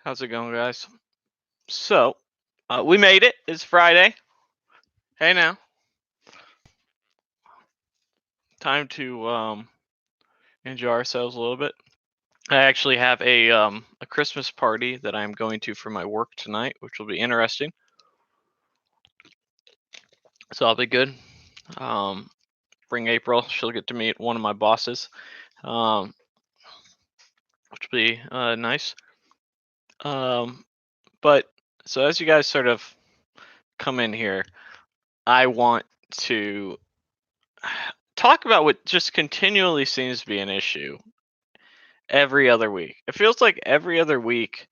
How's it going, guys? So, we made it. It's Friday. Hey, now, time to enjoy ourselves a little bit. I actually have a Christmas party that I'm going to for my work tonight, which will be interesting. So I'll be good. Um, Bring April. She'll get to meet one of my bosses, um, which will be nice. Um, but so as you guys sort of come in here, I want to talk about what just continually seems to be an issue every other week. It feels like every other week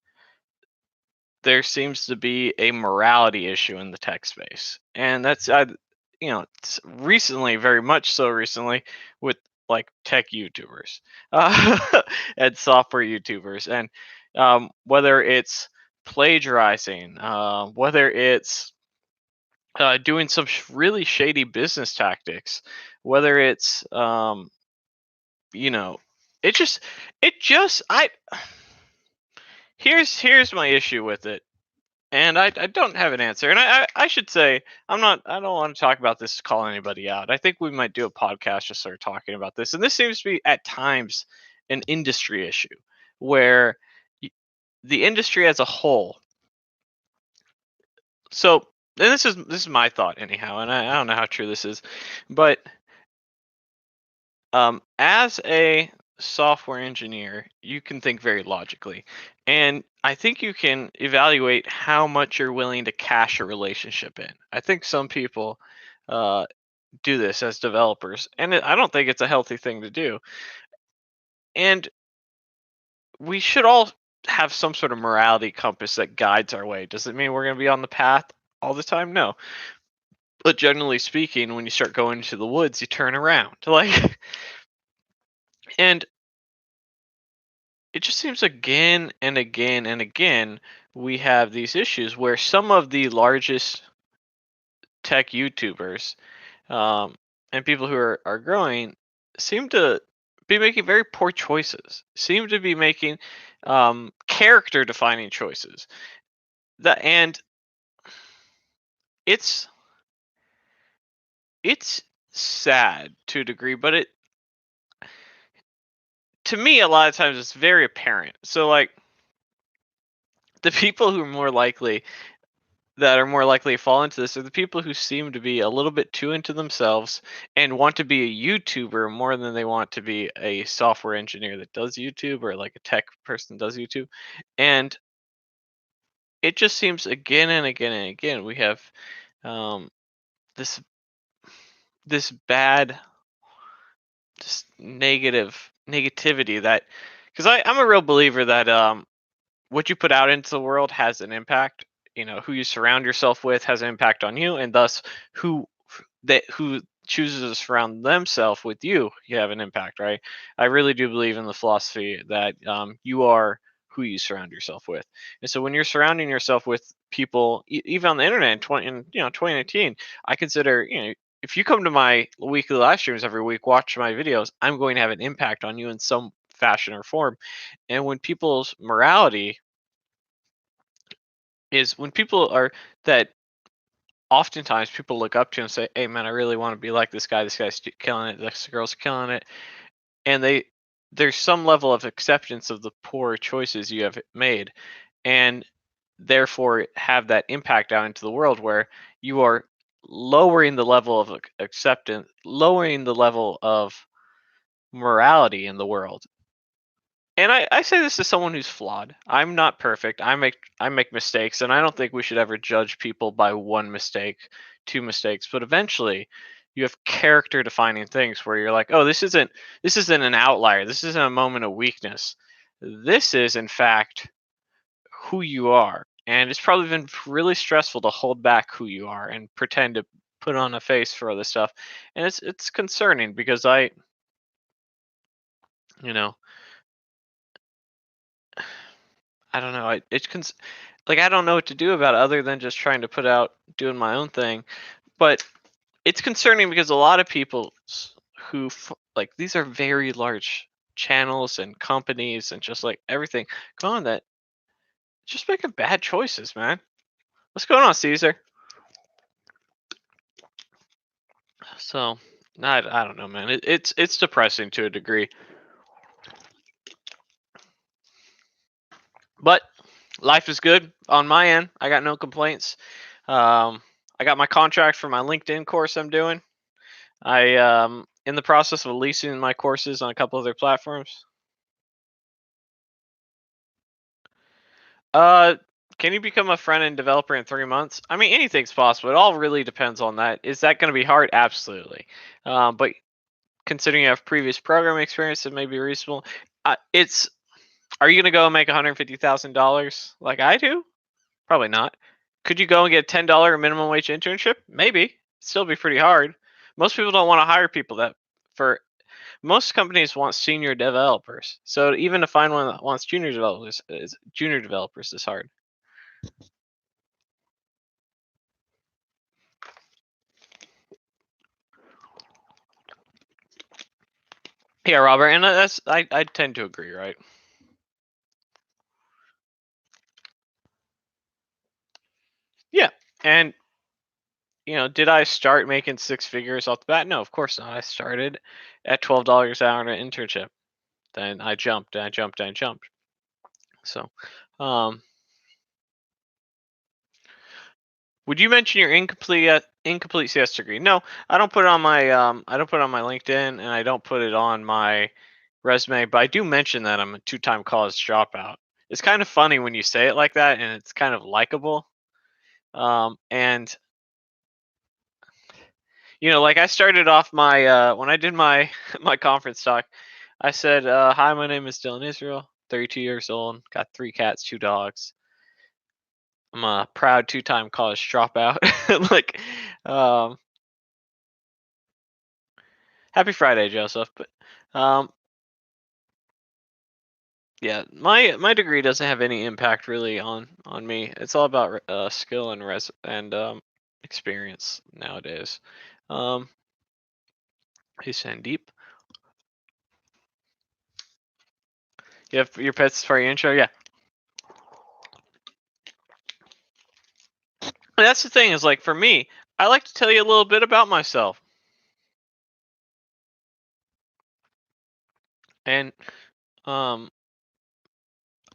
there seems to be a morality issue in the tech space, and it's recently, very much so recently, with like tech YouTubers and software YouTubers, and whether it's plagiarizing, whether it's doing some really shady business tactics, whether it's you know, it just it just I here's my issue with it, and I don't have an answer. And I should say I don't want to talk about this to call anybody out. I think we might do a podcast just sort of talking about this. And this seems to be at times an industry issue where y- the industry as a whole. So and this is my thought anyhow, and I don't know how true this is, but as a software engineer, you can think very logically. And I think you can evaluate how much you're willing to cash a relationship in. I think some people uh, do this as developers, and I don't think it's a healthy thing to do. And we should all have some sort of morality compass that guides our way. Does it mean we're going to be on the path all the time? No. But generally speaking, when you start going into the woods, you turn around. Like, and it just seems again and again and again we have these issues where some of the largest tech YouTubers um, and people who are growing seem to be making very poor choices, seem to be making character defining choices. And it's it's sad to a degree, but it to me a lot of times it's very apparent. So like the people who are more likely to fall into this are the people who seem to be a little bit too into themselves and want to be a YouTuber more than they want to be a software engineer that does YouTube or like a tech person that does YouTube. And it just seems again and again and again we have um, this this bad, this negativity that because I'm a real believer that what you put out into the world has an impact. Who you surround yourself with has an impact on you, and thus who chooses to surround themselves with you have an impact, right? I really do believe in the philosophy that you are who you surround yourself with. And so when you're surrounding yourself with people, even on the internet in 2019, I consider, if you come to my weekly live streams every week, watch my videos, I'm going to have an impact on you in some fashion or form. And when people's morality is when people are that oftentimes people look up to and say, "Hey, man, I really want to be like this guy. This guy's killing it. This girl's killing it," and there's some level of acceptance of the poor choices you have made, and therefore have that impact out into the world where you are lowering the level of acceptance, lowering the level of morality in the world. And I say this as someone who's flawed. I'm not perfect. I make mistakes, and I don't think we should ever judge people by one mistake, two mistakes. But eventually, you have character defining things where you're like, oh, this isn't an outlier. This isn't a moment of weakness. This is in fact who you are. And it's probably been really stressful to hold back who you are and pretend to put on a face for other stuff. And it's concerning because you know, I don't know. Like I don't know what to do about it other than just trying to put out doing my own thing. But it's concerning because a lot of people like these are very large channels and companies and just like everything go on that just making bad choices, man. What's going on, Caesar? So, I don't know, man. It's depressing to a degree, but life is good on my end. I got no complaints. I got my contract for my LinkedIn course I'm doing. I in the process of leasing my courses on a couple other platforms. Uh, can you become a front end developer in 3 months? I mean, anything's possible. It all really depends on that. Is that going to be hard? Absolutely. But considering you have previous programming experience, it may be reasonable. It's Are you going to go and make $150,000 like I do? Probably not. Could you go and get a $10 minimum wage internship? Maybe. Still be pretty hard. Most people don't want to hire people that for most companies want senior developers. So even to find one that wants junior developers is hard. Yeah, Robert, and I tend to agree, right? Yeah, and did I start making six figures off the bat? No, of course not. I started at $12 an hour in an internship. Then I jumped, and I jumped, and I jumped. So, um, would you mention your incomplete CS degree? No, I don't put it on my I don't put it on my LinkedIn, and I don't put it on my resume. But I do mention that I'm a two-time college dropout. It's kind of funny when you say it like that, and it's kind of likable. And like I started off my when I did my my conference talk, I said, "Hi, my name is Dylan Israel, 32 years old, got three cats, two dogs. I'm a proud two-time college dropout." like, um, happy Friday, Joseph. But um, yeah, my degree doesn't have any impact really on me. It's all about skill and experience nowadays. Um, hey Sandeep, you have your pets for your intro, yeah. And that's the thing is like for me, I like to tell you a little bit about myself. And um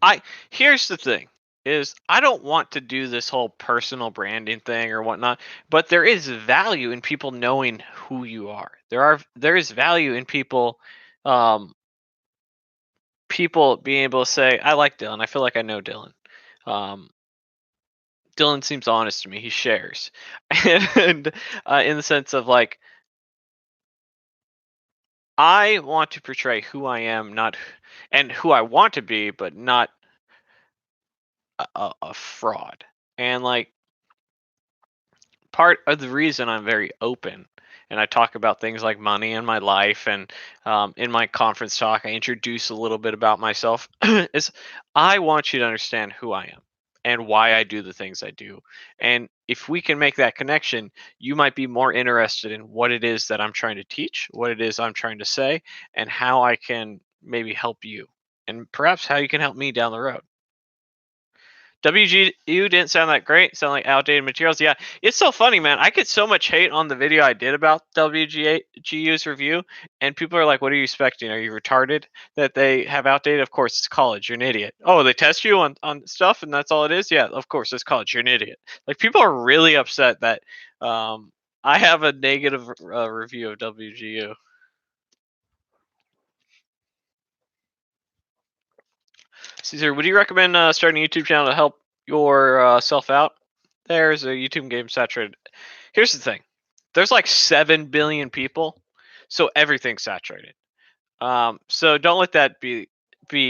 I here's the thing is I don't want to do this whole personal branding thing or whatnot, but there is value in people knowing who you are. There is value in people being able to say, I like Dylan. I feel like I know Dylan. Um Dylan seems honest to me. He shares. And in the sense of like I want to portray who I am, not and who I want to be, but not a fraud. And like part of the reason I'm very open and I talk about things like money in my life and in my conference talk, I introduce a little bit about myself is I want you to understand who I am and why I do the things I do. And if we can make that connection, you might be more interested in what it is that I'm trying to teach, what it is I'm trying to say, and how I can maybe help you and perhaps how you can help me down the road. WGU didn't sound that great. Sound like outdated materials. Yeah, it's so funny, man. I get so much hate on the video I did about WGU's review, and people are like, "What are you expecting? Are you retarded that they have outdated?" Of course, it's college. You're an idiot. Oh, they test you on stuff, and that's all it is. Yeah, of course, it's college. You're an idiot. Like people are really upset that I have a negative review of WGU. Caesar, would you recommend starting a YouTube channel to help yourself out? There's a YouTube game saturated. Here's the thing: there's like 7 billion people, so everything's saturated. So don't let that be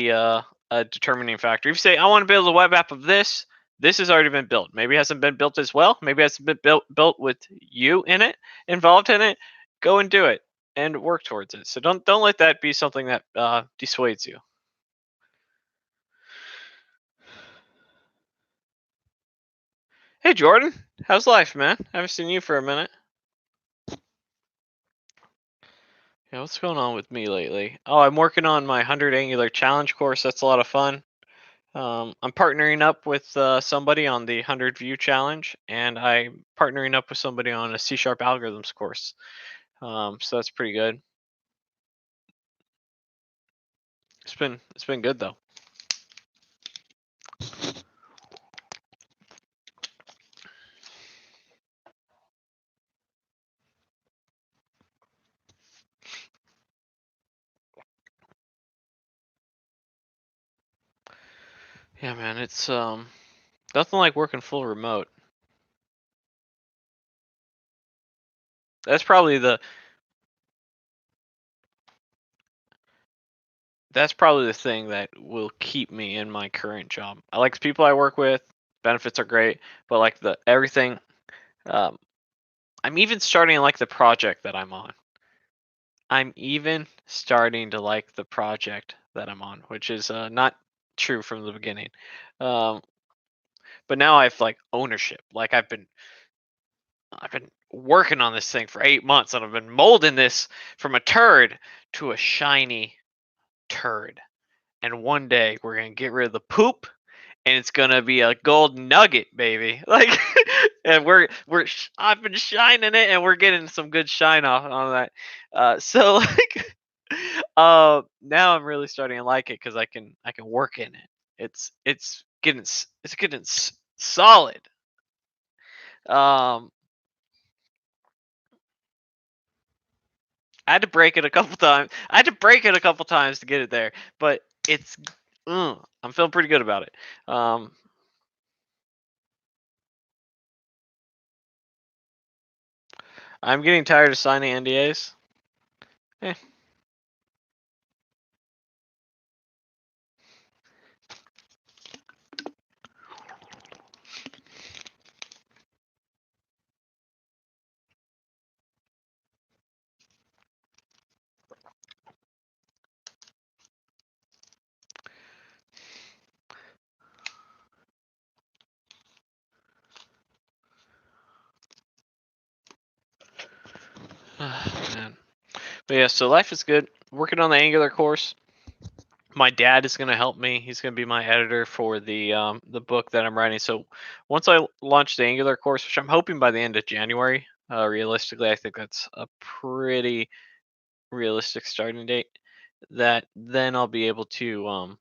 a determining factor. If you say I want to build a web app of this, this has already been built. Maybe it hasn't been built as well. Maybe it hasn't been built with you in it, involved in it. Go and do it and work towards it. So don't let that be something that dissuades you. Hey Jordan, how's life, man? Haven't seen you for a minute. Yeah, what's going on with me lately? Oh, I'm working on my 100 Angular challenge course. That's a lot of fun. I'm partnering up with somebody on the 100 view challenge, and I'm partnering up with somebody on a C# algorithms course. So that's pretty good. It's been good though. Yeah, man, it's nothing like working full remote. That's probably the that's probably the thing that will keep me in my current job. I like the people I work with, benefits are great, but like the everything, um, I'm even starting to like the project that I'm on. I'm even starting to like the project that I'm on, which is not true from the beginning. Um, but now I've like ownership. Like I've been working on this thing for 8 months, and I've been molding this from a turd to a shiny turd. And one day we're gonna get rid of the poop, and it's gonna be a gold nugget, baby. Like, and I've been shining it, and we're getting some good shine off on that. So like, now I'm really starting to like it because I can work in it. It's getting solid. Um, I had to break it a couple times. I had to break it a couple times to get it there, but I'm feeling pretty good about it. I'm getting tired of signing NDAs. Eh. Man. But yeah, so life is good. Working on the Angular course. My dad is going to help me. He's going to be my editor for the book that I'm writing. So once I launch the Angular course, which I'm hoping by the end of January, realistically, I think that's a pretty realistic starting date. That then I'll be able to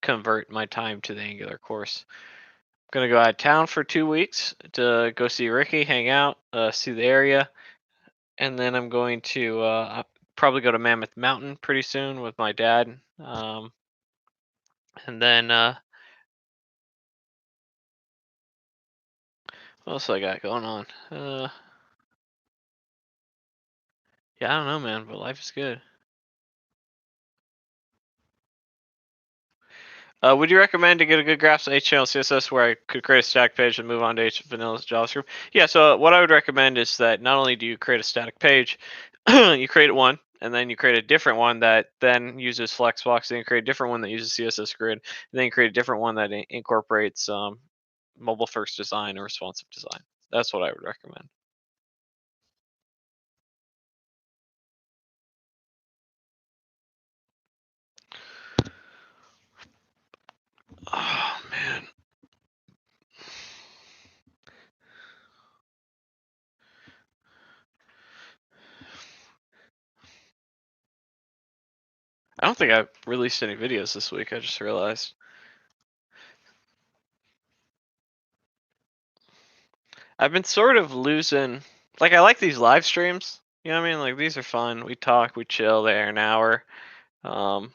convert my time to the Angular course. I'm gonna go out of town for 2 weeks to go see Ricky, hang out, see the area, and then I'm going to probably go to Mammoth Mountain pretty soon with my dad. And then what else I got going on? Yeah, I don't know, man, but life is good. Would you recommend to get a good grasp of HTML, CSS where I could create a static page and move on to vanilla JavaScript? Yeah, so what I would recommend is that not only do you create a static page, you create one, and then you create a different one that then uses Flexbox, then you create a different one that uses CSS Grid, and then you create a different one that incorporates mobile first design or responsive design. That's what I would recommend. Oh man. I don't think I've released any videos this week. I just realized. I've been sort of losing. Like, I like these live streams. You know what I mean? Like, these are fun. We talk, we chill there an hour. Um,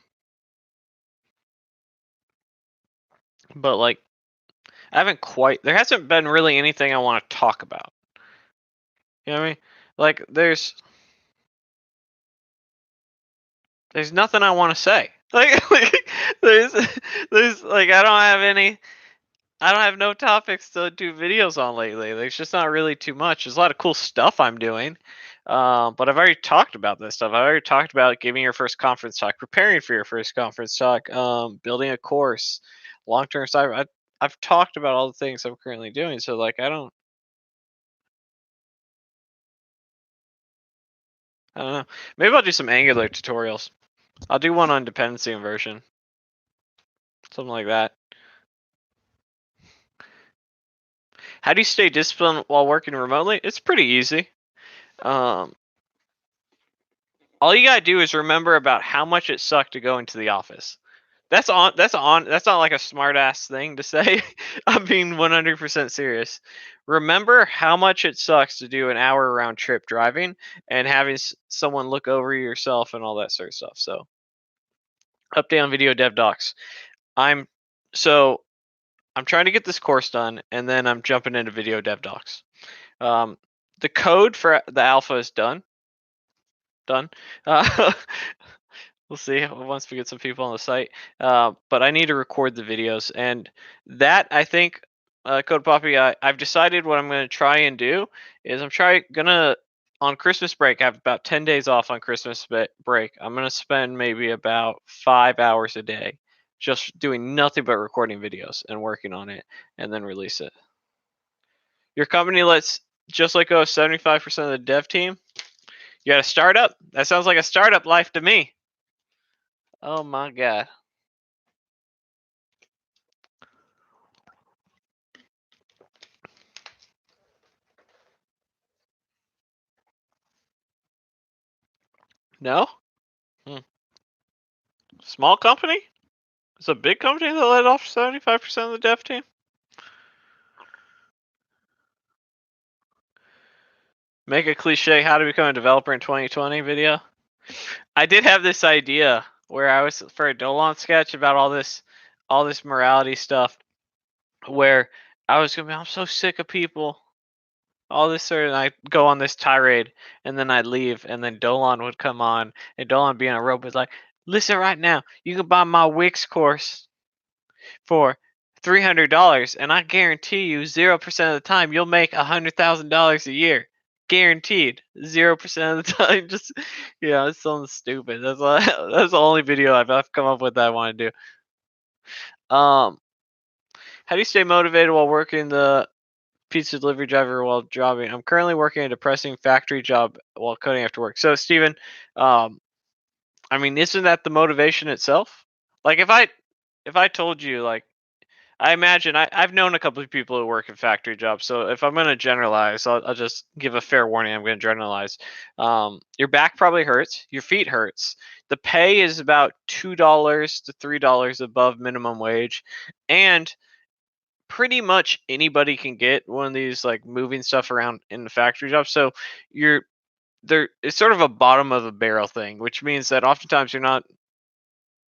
but like, I haven't quite. There hasn't been really anything I want to talk about. You know what I mean? Like, there's nothing I want to say. Like there's there's like I don't have no topics to do videos on lately. There's just not really too much. There's a lot of cool stuff I'm doing. But I've already talked about this stuff. I've already talked about giving your first conference talk, preparing for your first conference talk, building a course, long-term cyber. I've talked about all the things I'm currently doing. So like I don't know. Maybe I'll do some Angular tutorials. I'll do one on dependency inversion, something like that. How do you stay disciplined while working remotely? It's pretty easy. Um, all you gotta do is remember about how much it sucked to go into the office. That's on. That's on. That's not like a smart ass thing to say. I'm being 100% serious. Remember how much it sucks to do an hour round trip driving and having someone look over yourself and all that sort of stuff. So, update on video dev docs. I'm so I'm trying to get this course done, and then I'm jumping into video dev docs. Um, the code for the alpha is done. Done. Uh, we'll see once we get some people on the site. But I need to record the videos, and that I think, Code Poppy, I've decided what I'm going to try and do is gonna on Christmas break. I have about 10 days off on Christmas break. I'm gonna spend maybe about 5 hours a day just doing nothing but recording videos and working on it, and then release it. Your company lets just let go of 75% of the dev team. You got a startup? That sounds like a startup life to me. Oh my god. No? Hmm. Small company? It's a big company that let off 75% of the dev team? Make a cliche how to become a developer in 2020 video. I did have this idea where I was for a Dolan sketch about all this morality stuff where I was gonna be I'm so sick of people. All this sort of I go on this tirade and then I'd leave and then Dolan would come on and Dolan being a robot like, listen right now, you can buy my Wix course for $300 and I guarantee you 0% of the time you'll make $100,000 a year. Guaranteed. 0% of the time. Just it's something stupid. That's the only video I've come up with that I want to do. How do you stay motivated while working the pizza delivery driver while driving? I'm currently working a depressing factory job while coding after work. So Steven, um, I mean, isn't that the motivation itself? Like if I told you like I imagine I've known a couple of people who work in factory jobs. So if I'm going to generalize, I'll just give a fair warning. I'm going to generalize. Your back probably hurts. Your feet hurts. The pay is about $2 to $3 above minimum wage, and pretty much anybody can get one of these like moving stuff around in the factory job. So you're there. It's sort of a bottom of the barrel thing, which means that oftentimes you're not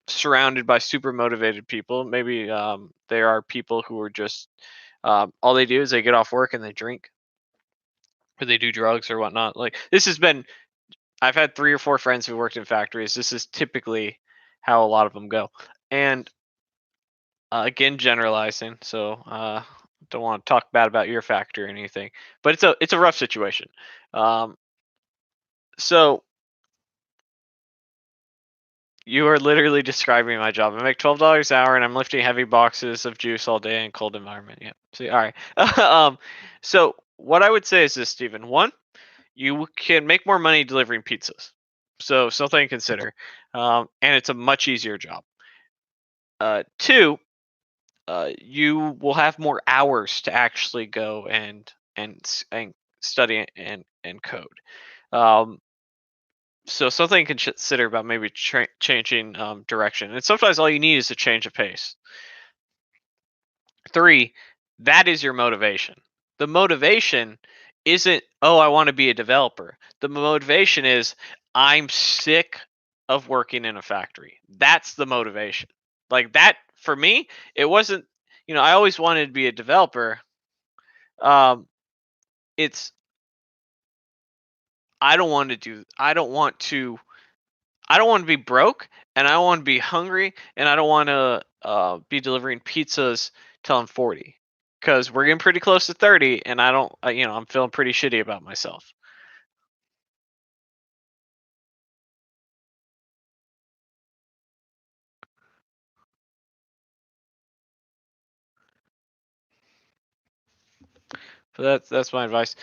surrounded by super motivated people. Maybe there are people who are just all they do is they get off work and they drink or they do drugs or whatnot. Like this has been, I've had 3 or 4 friends who worked in factories. This is typically how a lot of them go. And again, generalizing. So don't want to talk bad about your factory or anything, but it's a rough situation. Um, so You are literally describing my job. I make $12 an hour, and I'm lifting heavy boxes of juice all day in cold environment. Yeah. See, all right. So what I would say is this, Stephen. One, you can make more money delivering pizzas. So something to consider, and it's a much easier job. Two, you will have more hours to actually go and study and code. Um, so something you can consider about maybe changing direction. And sometimes all you need is a change of pace. 3, that is your motivation. The motivation isn't, oh, I want to be a developer. The motivation is, I'm sick of working in a factory. That's the motivation. Like that, for me, it wasn't, I always wanted to be a developer. Um, it's, I don't want to do, I don't want to be broke, and I don't want to be hungry, and I don't want to be delivering pizzas till I'm 40, because we're getting pretty close to 30, and I don't, I'm feeling pretty shitty about myself. So that's my advice.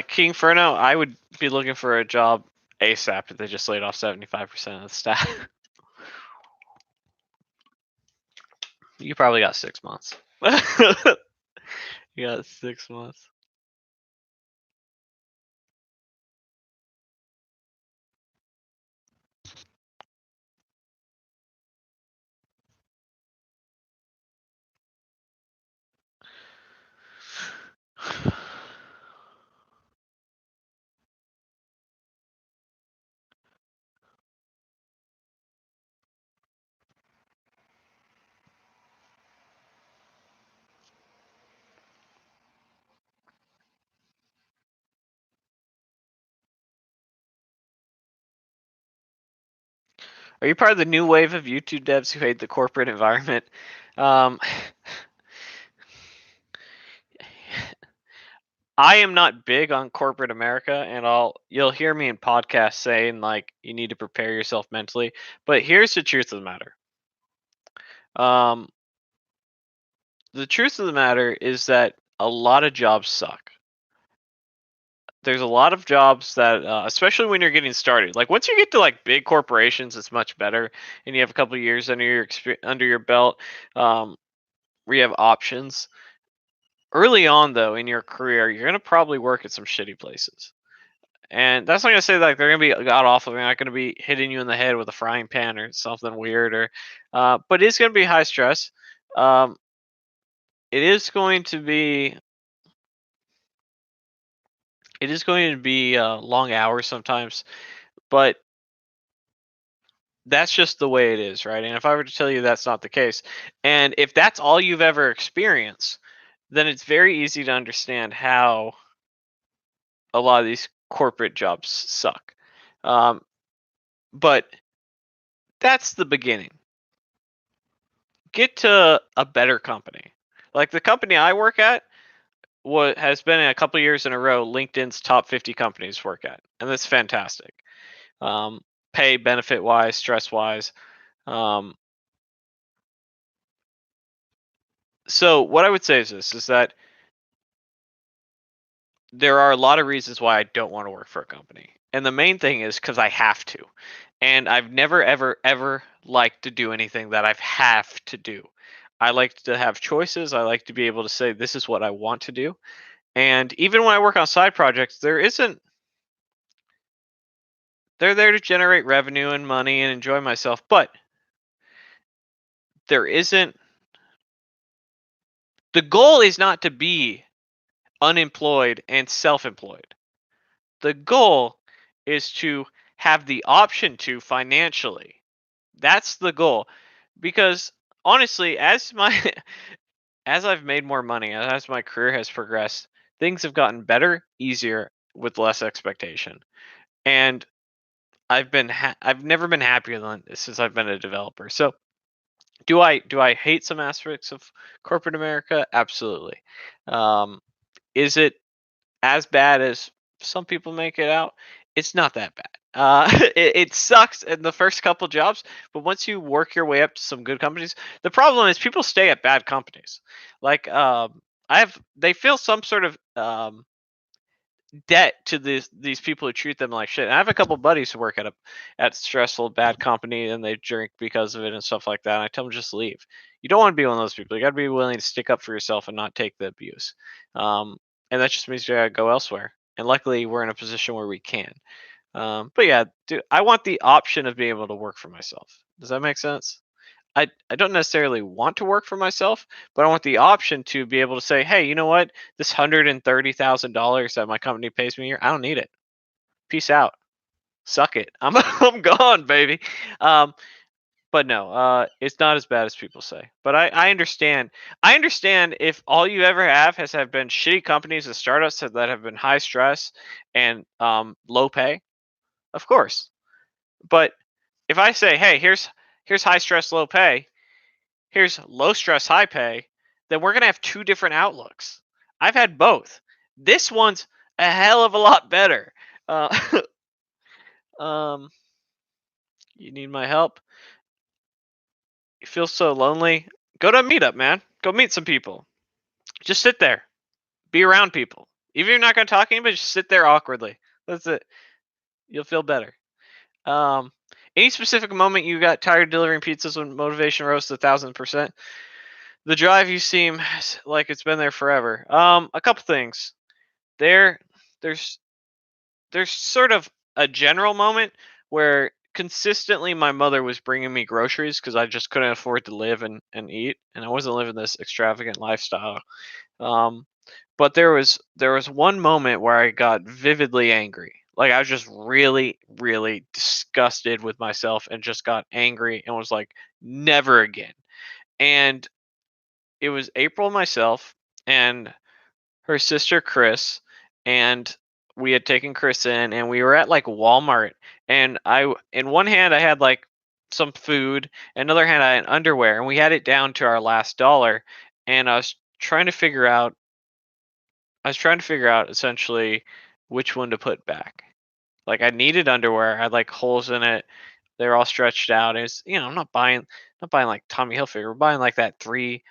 King Furno, I would be looking for a job ASAP if they just laid off 75% of the staff. You probably got 6 months. You got 6 months. Are you part of the new wave of YouTube devs who hate the corporate environment? Um, I am not big on corporate America, and you'll hear me in podcasts saying like you need to prepare yourself mentally. But here's the truth of the matter. Um, the truth of the matter is that a lot of jobs suck. There's a lot of jobs that, especially when you're getting started, like once you get to like big corporations, it's much better, and you have a couple of years under your belt, um, where you have options. Early on, though, in your career, you're gonna probably work at some shitty places. And that's not gonna say like they're gonna be god awful. They're not gonna be hitting you in the head with a frying pan or something weird, or, but it's gonna be high stress. Um, it is going to be long hours sometimes, but that's just the way it is, right? And if I were to tell you that's not the case, and if that's all you've ever experienced, then it's very easy to understand how a lot of these corporate jobs suck. Um, but that's the beginning. Get to a better company. Like the company I work at, what has been a couple years in a row LinkedIn's top 50 companies to work at, and that's fantastic. Um, pay, benefit wise, stress wise. Um, so what I would say is this: is that there are a lot of reasons why I don't want to work for a company, and the main thing is because I have to, and I've never ever liked to do anything that I have to do. I like to have choices. I like to be able to say this is what I want to do. And even when I work on side projects, they're there to generate revenue and money and enjoy myself, but there isn't the goal is not to be unemployed and self-employed. The goal is to have the option to financially. That's the goal. Because honestly, as I've made more money, as my career has progressed, things have gotten better, easier with less expectation. And I've never been happier than this since I've been a developer. So do I hate some aspects of corporate America? Absolutely. Um, is it as bad as some people make it out? It's not that bad. It sucks in the first couple jobs, but once you work your way up to some good companies, the problem is people stay at bad companies. Like they feel some sort of debt to these people who treat them like shit. And I have a couple buddies who work at stressful bad company and they drink because of it and stuff like that. And I tell them just leave. You don't want to be one of those people. You got to be willing to stick up for yourself and not take the abuse. And that just means you got to go elsewhere. And luckily, we're in a position where we can. But yeah, dude, I want the option of being able to work for myself. Does that make sense? I don't necessarily want to work for myself, but I want the option to be able to say, hey, you know what? This $130,000 that my company pays me a year, I don't need it. Peace out. Suck it. I'm gone, baby. Um, but no, it's not as bad as people say. But I understand. I understand if all you ever have been shitty companies and startups that have been high stress and low pay, of course. But if I say, hey, here's high stress, low pay, here's low stress, high pay, then we're going to have two different outlooks. I've had both. This one's a hell of a lot better. Uh, um, you need my help? You feel so lonely? Go to a meetup, man. Go meet some people. Just sit there. Be around people. Even if you're not going to talk to anybody, just sit there awkwardly. That's it. You'll feel better. Any specific moment you got tired of delivering pizzas when motivation rose to 1,000%? The drive, you seem like it's been there forever. A couple things. There, there's there's sort of a general moment where consistently my mother was bringing me groceries because I just couldn't afford to live and eat, and I wasn't living this extravagant lifestyle. Um, but there was one moment where I got vividly angry. Like I was just really, really disgusted with myself and just got angry and was like, never again. And it was April, myself, and her sister Chris, and we had taken Chris in, and we were at like Walmart, and in one hand I had like some food, in another hand I had underwear, and we had it down to our last dollar, and trying to figure out I was trying to figure out essentially which one to put back. Like I needed underwear, I had like holes in it. They're all stretched out. It's I'm not buying like Tommy Hilfiger. We're buying like that three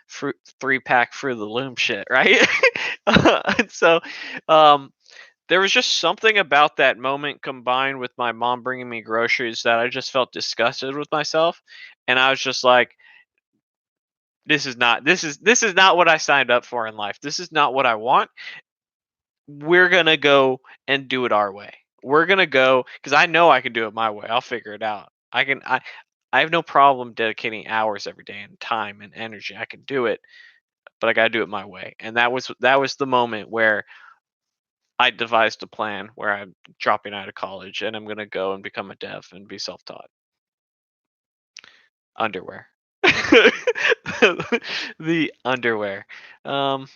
pack Fruit of the Loom shit, right? And so um there was just something about that moment combined with my mom bringing me groceries that I just felt disgusted with myself, and I was just like, this is not what I signed up for in life. This is not what I want. We're gonna go and do it our way. We're gonna go because I know I can do it my way. I'll figure it out. I have no problem dedicating hours every day and time and energy. I can do it, but I gotta do it my way. And that was the moment where I devised a plan where I'm dropping out of college and I'm gonna go and become a dev and be self-taught. Underwear. The underwear. Um,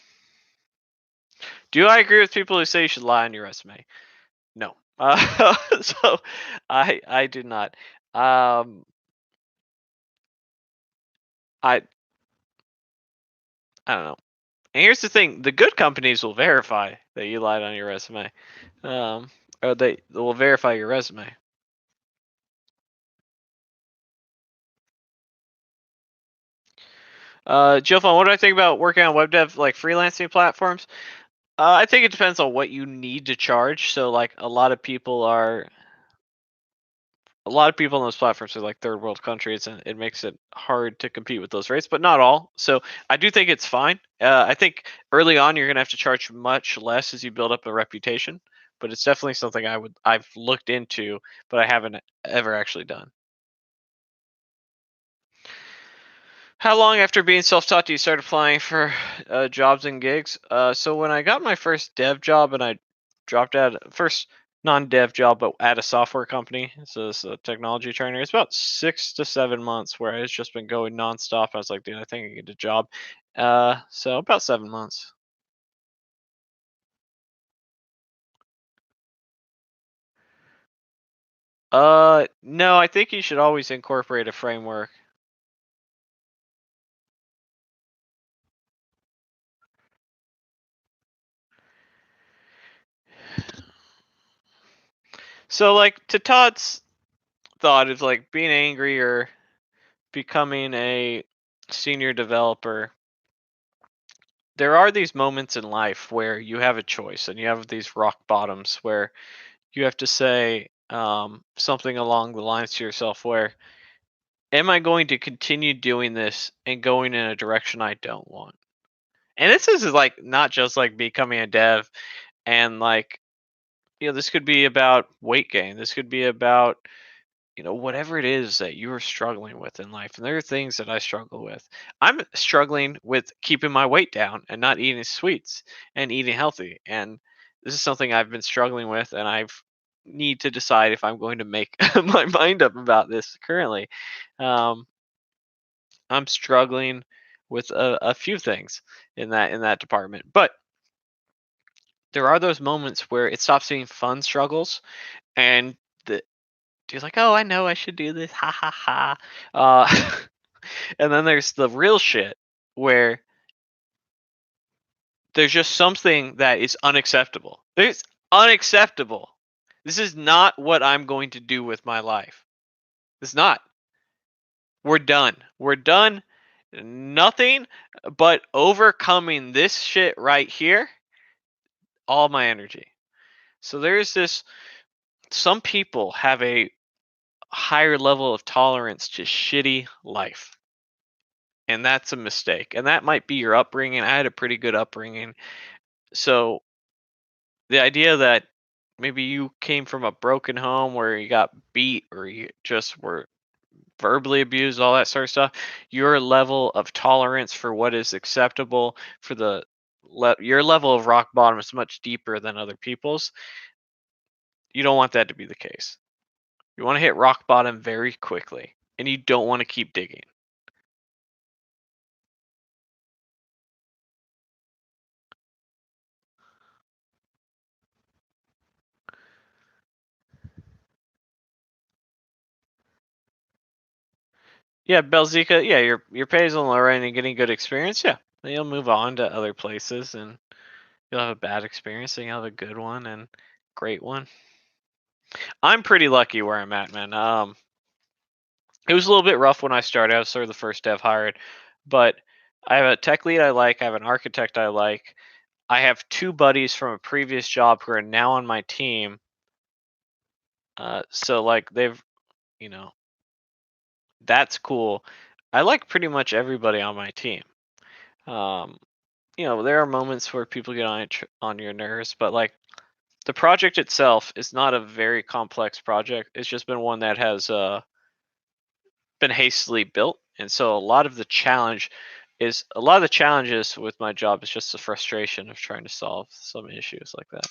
do I agree with people who say you should lie on your resume? No. So I do not. Um, I I don't know. And here's the thing: the good companies will verify that you lied on your resume, um, or they will verify your resume. Jill, what do I think about working on web dev like freelancing platforms? I think it depends on what you need to charge. So like a lot of people on those platforms are like third world countries, and it makes it hard to compete with those rates, but not all. So I do think it's fine. I think early on you're gonna have to charge much less as you build up a reputation, but it's definitely something I've looked into, but I haven't ever actually done. How long after being self-taught do you start applying for jobs and gigs? So when I got my first dev job and I dropped out, first non-dev job, but at a software company, so it's a technology trainer. It's about 6 to 7 months where it's just been going nonstop. I was like, dude, I think I can get a job. So about 7 months. No, I think you should always incorporate a framework. So like to Todd's thought of like being angry or becoming a senior developer, there are these moments in life where you have a choice and you have these rock bottoms where you have to say something along the lines to yourself where, am I going to continue doing this and going in a direction I don't want? And this is like not just like becoming a dev and like, this could be about weight gain. This could be about whatever it is that you are struggling with in life. And there are things that I struggle with. I'm struggling with keeping my weight down and not eating sweets and eating healthy. And this is something I've been struggling with, and I've need to decide if I'm going to make my mind up about this currently. Um, I'm struggling with a few things in that department, but there are those moments where it stops being fun struggles, and the dude's like, "Oh, I know I should do this, ha ha ha." And then there's the real shit where there's just something that is unacceptable. It's unacceptable. This is not what I'm going to do with my life. It's not. We're done. We're done. Nothing but overcoming this shit right here, all my energy. So there's this, some people have a higher level of tolerance to shitty life. and that's a mistake. And that might be your upbringing. I had a pretty good upbringing. So the idea that maybe you came from a broken home where you got beat or you just were verbally abused, all that sort of stuff, your level of tolerance for what is acceptable for your level of rock bottom is much deeper than other people's. You don't want that to be the case. You want to hit rock bottom very quickly, and you don't want to keep digging. Yeah, Belzica, yeah, your pay is a little lower and you're getting good experience. Yeah, then you'll move on to other places and you'll have a bad experience and you'll have a good one and great one. I'm pretty lucky where I'm at, man. It was a little bit rough when I started. I was sort of the first dev hired, but I have a tech lead I like. I have an architect I like. I have two buddies from a previous job who are now on my team. So like they've, you know, that's cool. I like pretty much everybody on my team. Um, there are moments where people get on your nerves, but like the project itself is not a very complex project. It's just been one that has been hastily built, and so a lot of the challenges with my job is just the frustration of trying to solve some issues like that.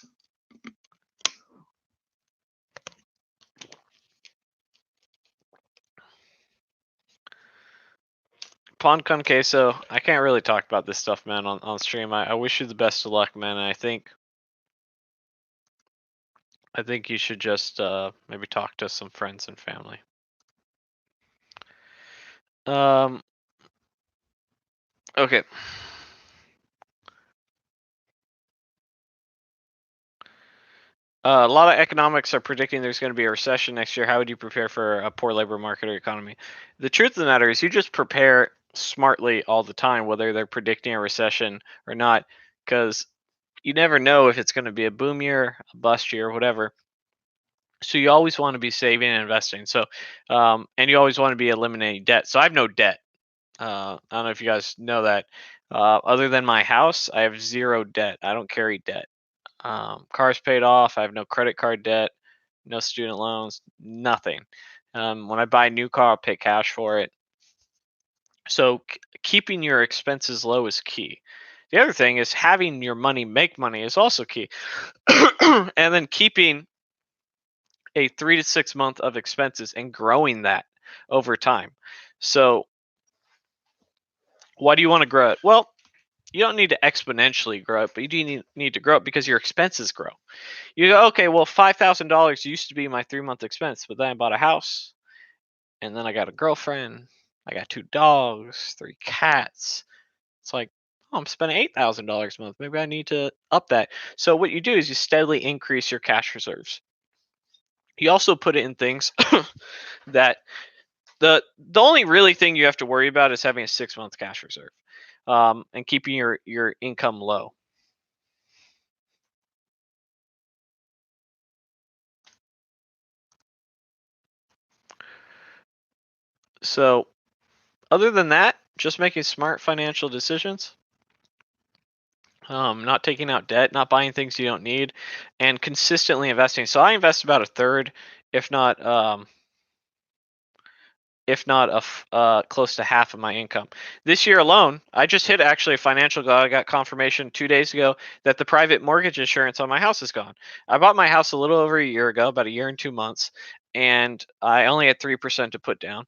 Pon con queso. I can't really talk about this stuff, man, on stream. I wish you the best of luck, man. And I think you should just maybe talk to some friends and family. Okay. A lot of economics are predicting there's going to be a recession next year. How would you prepare for a poor labor market or economy? The truth of the matter is, you just prepare smartly all the time, whether they're predicting a recession or not, because you never know if it's going to be a boom year, a bust year, whatever. So you always want to be saving and investing. So, and you always want to be eliminating debt. So I have no debt. I don't know if you guys know that. Other than my house, I have zero debt. I don't carry debt. Car's paid off. I have no credit card debt, no student loans, nothing. When I buy a new car, I'll pay cash for it. So keeping your expenses low is key. The other thing is having your money make money is also key. And then keeping a 3 to 6 month of expenses and growing that over time. So why do you want to grow it? Well, you don't need to exponentially grow it, but you do need to grow it because your expenses grow. You go, okay, well, $5,000 used to be my 3 month expense, but then I bought a house, and then I got a girlfriend, I got 2 dogs, 3 cats. It's like, oh, I'm spending $8,000 a month. Maybe I need to up that. So what you do is you steadily increase your cash reserves. You also put it in things that the only really thing you have to worry about is having a 6 month cash reserve, and keeping your income low. So other than that, just making smart financial decisions, not taking out debt, not buying things you don't need, and consistently investing. So I invest about a third, if not close to half of my income. This year alone, I just hit actually a financial goal. I got confirmation 2 days ago that the private mortgage insurance on my house is gone. I bought my house a little over a year ago, about a year and 2 months, and I only had 3% to put down,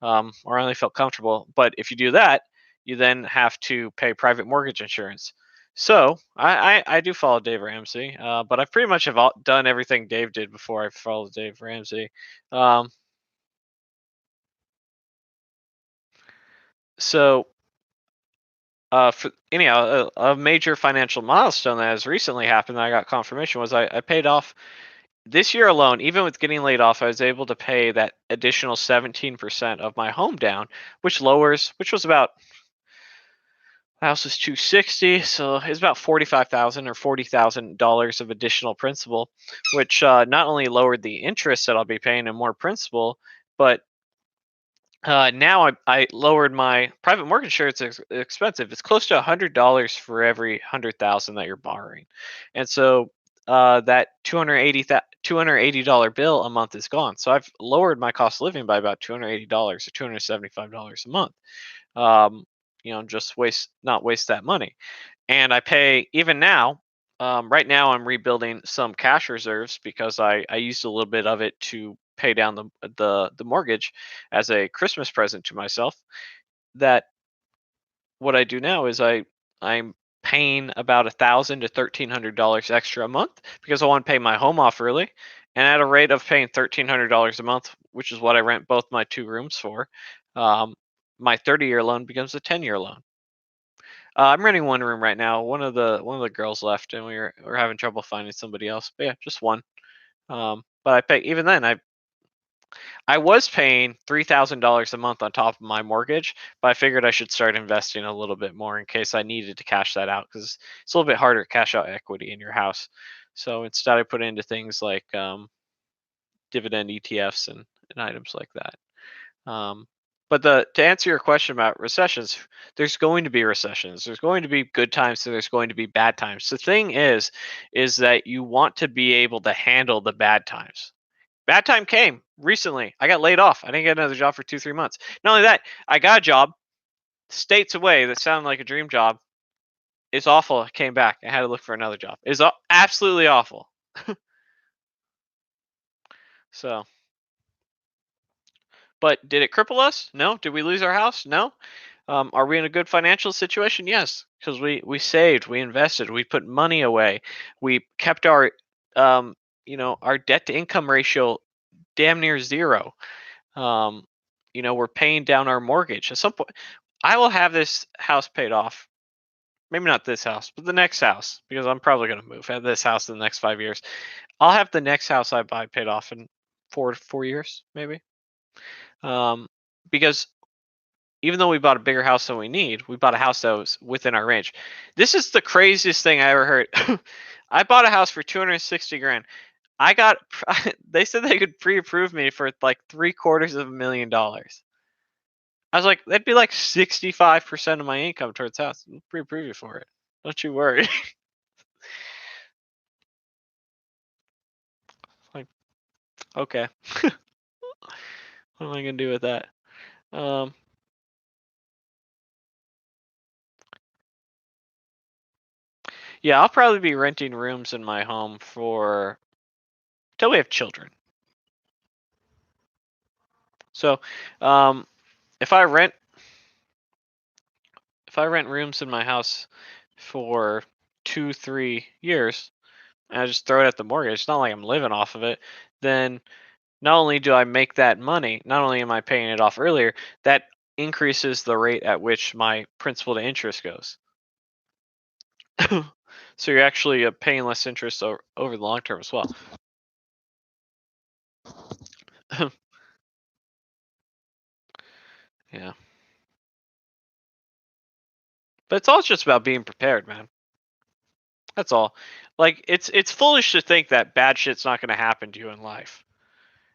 or I only felt comfortable. But if you do that, you then have to pay private mortgage insurance. So I do follow Dave Ramsey, but I pretty much have done everything Dave did before I followed Dave Ramsey. Um, so for anyhow, a major financial milestone that has recently happened that I got confirmation was I paid off this year alone. Even with getting laid off, I was able to pay that additional 17% of my home down, which was about, house was 260, so it's about 45,000 or $40,000 of additional principal, which not only lowered the interest that I'll be paying and more principal, but Now I lowered my private mortgage share. It's expensive. It's close to $100 for every 100,000 that you're borrowing, and so that $280 bill a month is gone. So I've lowered my cost of living by about $280 or $275 a month. Um, just not waste that money. And I pay even now. Right now, I'm rebuilding some cash reserves because I used a little bit of it to pay down the mortgage as a Christmas present to myself. That what I do now is I'm paying about $1,000 to $1,300 extra a month because I want to pay my home off early, and at a rate of paying $1,300 a month, which is what I rent both my two rooms for. Um, my 30-year loan becomes a 10-year loan. I'm renting one room right now. One of the girls left, and we're having trouble finding somebody else. But yeah, just one. But I pay even then. I was paying $3,000 a month on top of my mortgage, but I figured I should start investing a little bit more in case I needed to cash that out because it's a little bit harder to cash out equity in your house. So instead, I put it into things like dividend ETFs and items like that. Um, but to answer your question about recessions, there's going to be recessions. There's going to be good times, so there's going to be bad times. The thing is that you want to be able to handle the bad times. Bad time came recently. I got laid off. I didn't get another job for 2-3 months. Not only that, I got a job states away that sounded like a dream job. It's awful. I came back. I had to look for another job. It's absolutely awful. So, but did it cripple us? No. Did we lose our house? No. Are we in a good financial situation? Yes, because we saved, we invested, we put money away, we kept um, our debt to income ratio damn near zero. Um, we're paying down our mortgage. At some point, I will have this house paid off. Maybe not this house, but the next house, because I'm probably going to move. Have this house in the next 5 years. I'll have the next house I buy paid off in 4 years, maybe. Um, because even though we bought a bigger house than we need, we bought a house that was within our range. This is the craziest thing I ever heard. I bought a house for 260 grand. I got they said they could pre-approve me for like $750,000. I was like, that'd be like 65% of my income towards house. I'll pre-approve you for it. Don't you worry. Like, okay. What am I gonna do with that? Um, yeah, I'll probably be renting rooms in my home for till we have children. So, um, if I rent if I rent rooms in my house for 2-3 years and I just throw it at the mortgage, it's not like I'm living off of it, then not only do I make that money, not only am I paying it off earlier, that increases the rate at which my principal to interest goes. So you're actually paying less interest over the long term as well. Yeah. But it's all just about being prepared, man. That's all. Like it's foolish to think that bad shit's not going to happen to you in life.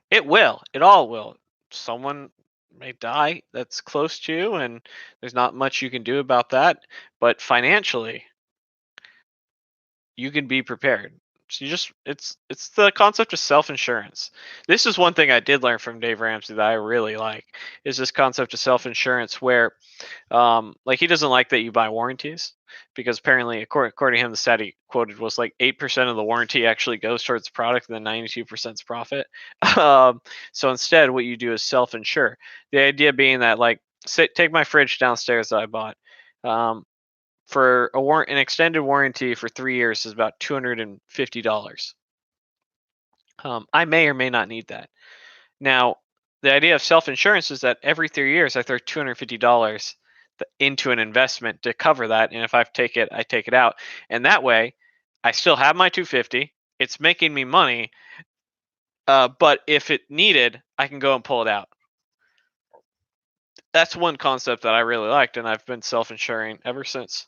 It will. It all will. Someone may die that's close to you, and there's not much you can do about that. But financially, you can be prepared. So you just it's the concept of self-insurance. This is one thing I did learn from Dave Ramsey that I really like is this concept of self-insurance where like he doesn't like that you buy warranties because apparently according to him the stat he quoted was like 8% of the warranty actually goes towards the product and then 92% is profit. So instead what you do is self-insure. The idea being that like take my fridge downstairs that I bought. For an extended warranty for 3 years is about $250. I may or may not need that. Now, the idea of self-insurance is that every 3 years I throw $250 into an investment to cover that, and if I take it, I take it out, and that way, I still have my 250. It's making me money, but if it needed, I can go and pull it out. That's one concept that I really liked, and I've been self-insuring ever since.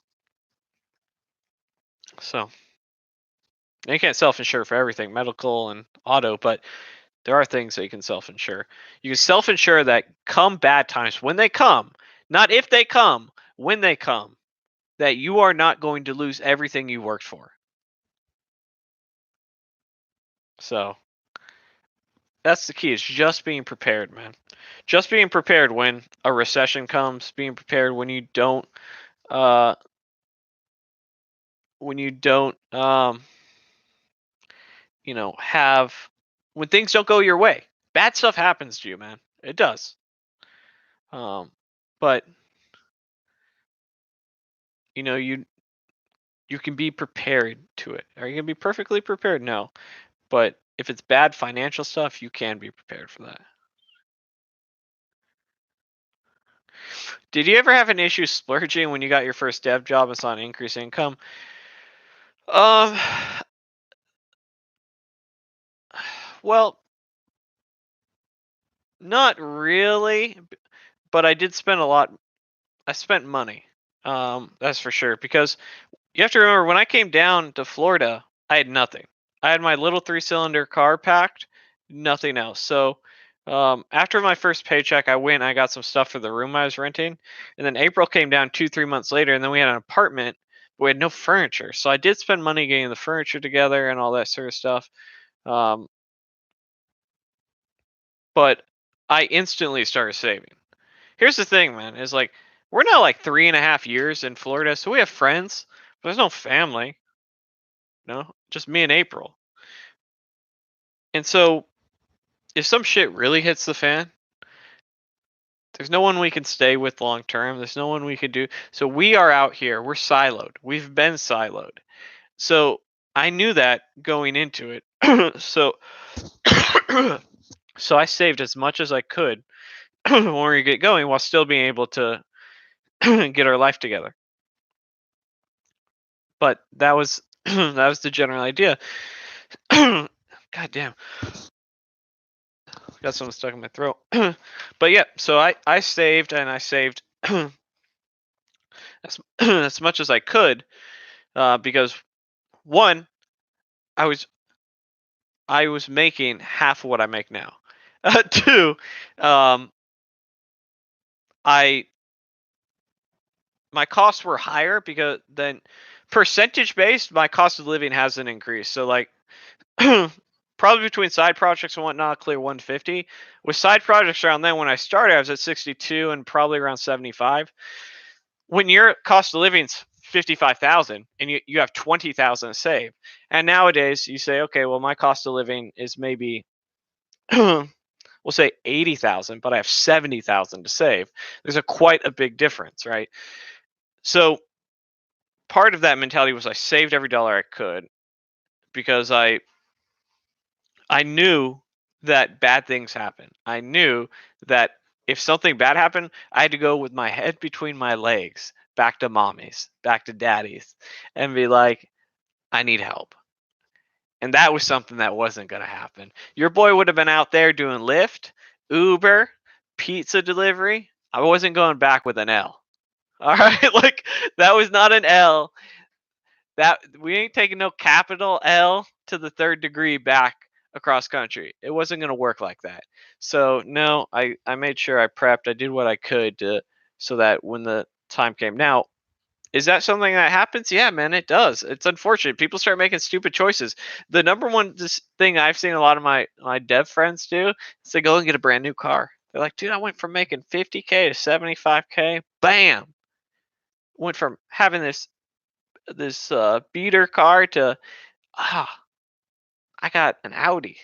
So you can't self-insure for everything, medical and auto, but There are things that you can self-insure. You can self-insure that come bad times, when they come, not if they come, when they come, that you are not going to lose everything you worked for. So that's the key. Is just being prepared, man. Just being prepared when a recession comes. Being prepared uh, when you don't, have when things don't go your way. Bad stuff happens to you, man. It does. But you know, you can be prepared to it. Are you gonna be perfectly prepared? No. But if it's bad financial stuff, you can be prepared for that. Did you ever have an issue splurging when you got your first dev job and saw an increased income? Um, well, not really, but I did spend a lot. I spent money. That's for sure. Because you have to remember, when I came down to Florida, I had nothing. I had my little 3-cylinder car packed, nothing else. So, after my first paycheck, I went and I got some stuff for the room I was renting. And then April came down 2, 3 months later, and then we had an apartment, but we had no furniture. So I did spend money getting the furniture together and all that sort of stuff. Um, but I instantly started saving. Here's the thing, man, is like, we're now like 3.5 years in Florida, so we have friends, but there's no family, just me and April. And so if some shit really hits the fan, there's no one we can stay with long term. There's no one we could do. So we are out here. We're siloed. We've been siloed. So I knew that going into it. so so I saved as much as I could when we get going, while still being able to get our life together. But that was that was the general idea. God damn, got something stuck in my throat. But yeah, so I saved, and I saved as as much as I could, because one, I was I was making half of what I make now. Two, um, I my costs were higher, because then, percentage based, my cost of living hasn't increased. So like, probably between side projects and whatnot, clear 150. With side projects around then, when I started, I was at 62 and probably around 75. When your cost of living's 55,000 and you have 20,000 to save, and nowadays you say, okay, well, my cost of living is maybe we'll say 80,000, but I have 70,000 to save. There's quite a big difference, right? So part of that mentality was I saved every dollar I could, because I knew that bad things happen. I knew that if something bad happened, I had to go with my head between my legs back to mommy's, back to daddy's, and be like, I need help. And that was something that wasn't going to happen. Your boy would have been out there doing Lyft, Uber, pizza delivery. I wasn't going back with an L. All right, like, that was not an L. That we ain't taking no capital L to the third degree back across country. It wasn't going to work like that. So no, I made sure I prepped. I did what I could to, so that when the time came. Now, is that something that happens? Yeah, man, it does. It's unfortunate. People start making stupid choices. The number one thing I've seen a lot of my dev friends do is they go and get a brand new car. They're like, dude, I went from making 50K to 75K. Bam. Went from having this beater car to, ah, I got an Audi.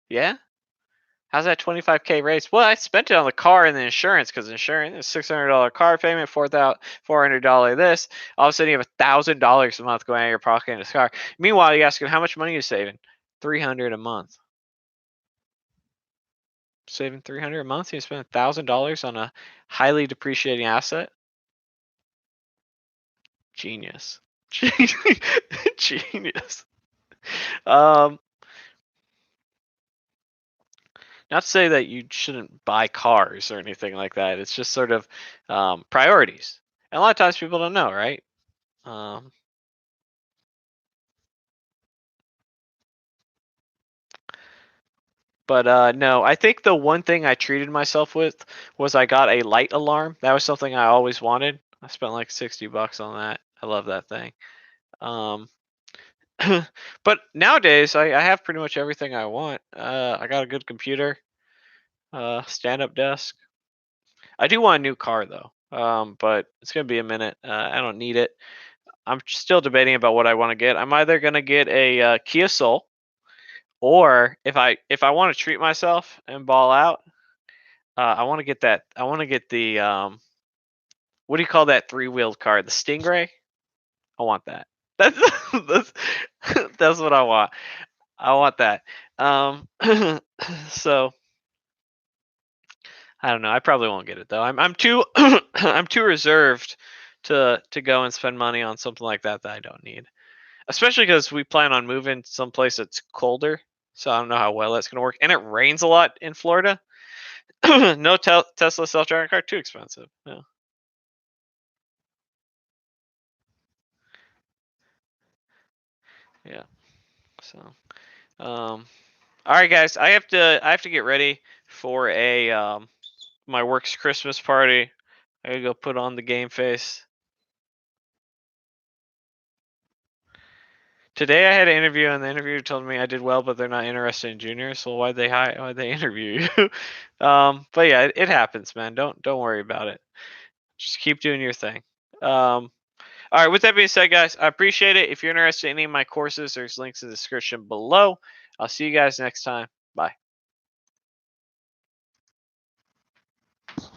Yeah? How's that 25K raise? Well, I spent it on the car and the insurance, because insurance is $600 car payment, $400 this. All of a sudden, you have $1,000 a month going out of your pocket in this car. Meanwhile, you ask him, how much money are you saving? 300 a month. Saving 300 a month? You spend $1,000 on a highly depreciating asset? Genius. Genius. Um, Not to say that you shouldn't buy cars or anything like that. It's just sort of priorities. And a lot of times people don't know, right? Um, But no, I think the one thing I treated myself with was I got a light alarm. That was something I always wanted. I spent like $60 on that. I love that thing. Um, but nowadays I have pretty much everything I want. I got a good computer, stand-up desk. I do want a new car though, but it's gonna be a minute. I don't need it. I'm still debating about what I want to get. I'm either gonna get a Kia Soul, or if I want to treat myself and ball out, I want to get that. I want to get the what do you call that three-wheeled car? The Stingray. I want that. That's that's that's what I want. I want that. Um, so I don't know. I probably won't get it though. I'm too I'm too reserved to go and spend money on something like that I don't need. Especially because we plan on moving someplace that's colder. So I don't know how well that's gonna work. And it rains a lot in Florida. No Tesla self-driving car, too expensive. Yeah. Yeah. So all right guys, I have to get ready for a my work's Christmas party. I gotta go put on the game face. Today I had an interview, and the interviewer told me I did well, but they're not interested in juniors. So why'd they interview you? But yeah, it happens, man. Don't worry about it. Just keep doing your thing. All right. With that being said, guys, I appreciate it. If you're interested in any of my courses, there's links in the description below. I'll see you guys next time.